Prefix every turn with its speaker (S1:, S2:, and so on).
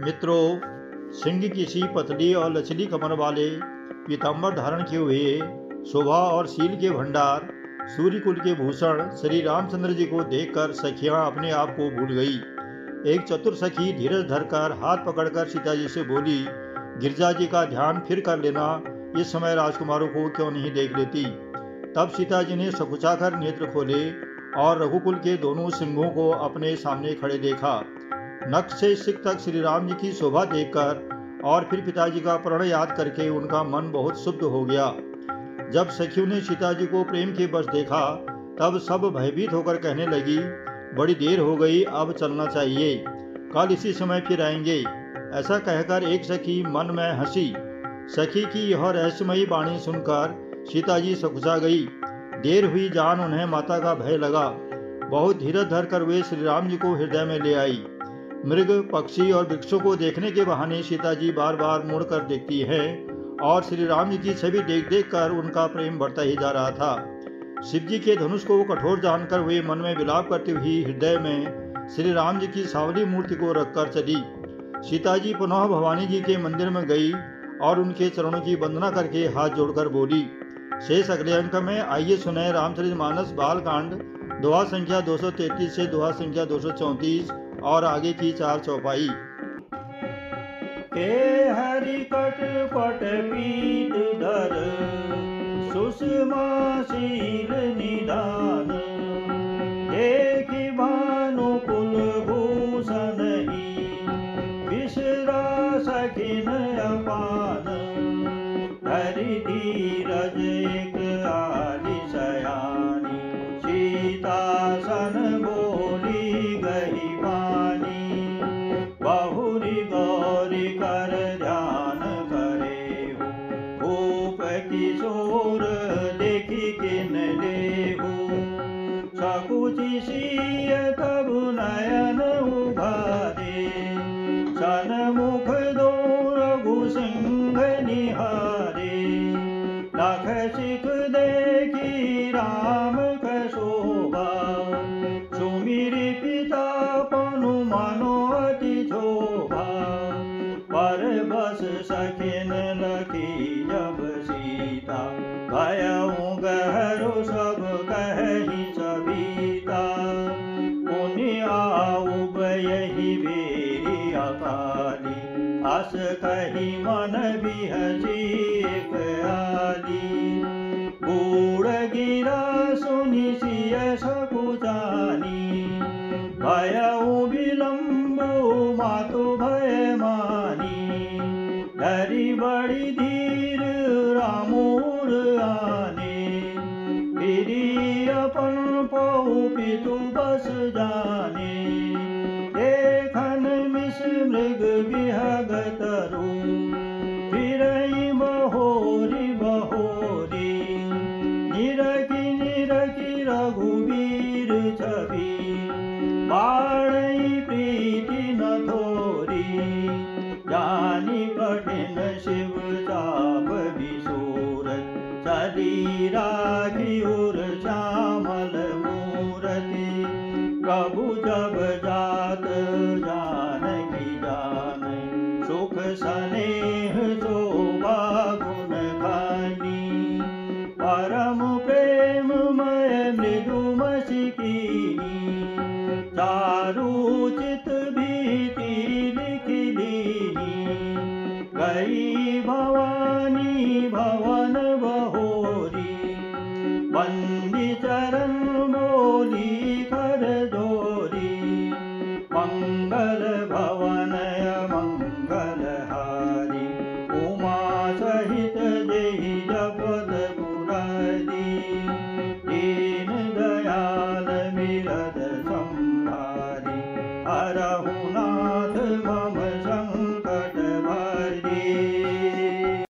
S1: मित्रों, सिंह की सी पतली और लचली कमर वाले पीताम्बर धारण किए हुए शोभा और शील के भंडार सूर्य कुल के भूषण श्री रामचंद्र जी को देखकर सखियां अपने आप को भूल गई। एक चतुर सखी धीरज धरकर हाथ पकड़कर सीता जी से बोली, गिरजा जी का ध्यान फिर कर लेना, इस समय राजकुमारों को क्यों नहीं देख लेती। तब सीता जी ने सकुचाकर नेत्र खोले और रघुकुल के दोनों सिंहों को अपने सामने खड़े देखा। नख से सिक तक श्री राम जी की शोभा देखकर और फिर पिताजी का प्रण याद करके उनका मन बहुत शुद्ध हो गया। जब सखियों ने सीता जी को प्रेम के बस देखा तब सब भयभीत होकर कहने लगी, बड़ी देर हो गई, अब चलना चाहिए, कल इसी समय फिर आएंगे। ऐसा कहकर एक सखी मन में हंसी। सखी की यह रहस्यमयी वाणी सुनकर सीता जी सकुचा गई। देर हुई जान उन्हें माता का भय लगा। बहुत धीरज धरकर वे श्री राम जी को हृदय में ले आई। मृग, पक्षी और वृक्षों को देखने के बहाने सीता जी बार बार मुड़कर देखती हैं और श्री राम जी की छवि देख देख कर उनका प्रेम बढ़ता ही जा रहा था। शिव जी के धनुष को कठोर जानकर वे मन में विलाप करती हुई हृदय में श्री राम जी की सांवली मूर्ति को रखकर चली। सीता जी पुनः भवानी जी के मंदिर में गई और उनके चरणों की वंदना करके हाथ जोड़कर बोली। शेष अगले अंक में आइए सुने रामचरितमानस बालकांड दोहा संख्या 233 से दोहा संख्या 234 और आगे की 4 चौपाई।
S2: के हरि कट पट पीत धर सुषमा शील निधान, देखि भानु कुल भूषण ही बिसरा सखिन अपान। हरि धीरज एक आदि सयानी, सीता सन बोली गही पानी। बहुरी गौरी कर ध्यान करे हो, भूप किशोर देखी किन लेहु। सकुचि सिय तब नयन उघारे, सन्मुख दो रघु सिंह निहारे। नख सिख देखी राम क शोभा, सुमिरि पिता पनु मनो अति शोभा। पर बस सखिन लखी जब सीता, भयउ गहरु सब कहि सविता। पुनि आउब यही बेरी अकाली, अस कही मन बिहसी एक आली। बूढ़ गिरा सुनि सिय सकुचानी, भयउ विलम्बु मातु भय मानी। धरि बड़ी धीर रामूर आने, फिरी अपन पौ पितु बस जाने। देखन मिस मृग बिहग तरु, फिरई बहोरी बहोरी। निरखी निरखी रघुवीर छवि, बाणई प्रीति न थोरी। जानी कठिन शिव चाप विशूर, चली राखी उर श्यामल मूरति। प्रभु जब जात जानकी जानै, सुख स्नेह शोभा गुण खानी। परम प्रेममय मृदुमति कीनी, चारु चित भीति लिखि लीनी। गई भवानी भवन बहोरी, बंदी चरण बोली कर जोरी। मंगल भवन मंगल हारी, उमा सहित जेहि जपत पुरारी। दीन दयाल मिलत संभारी, हरहु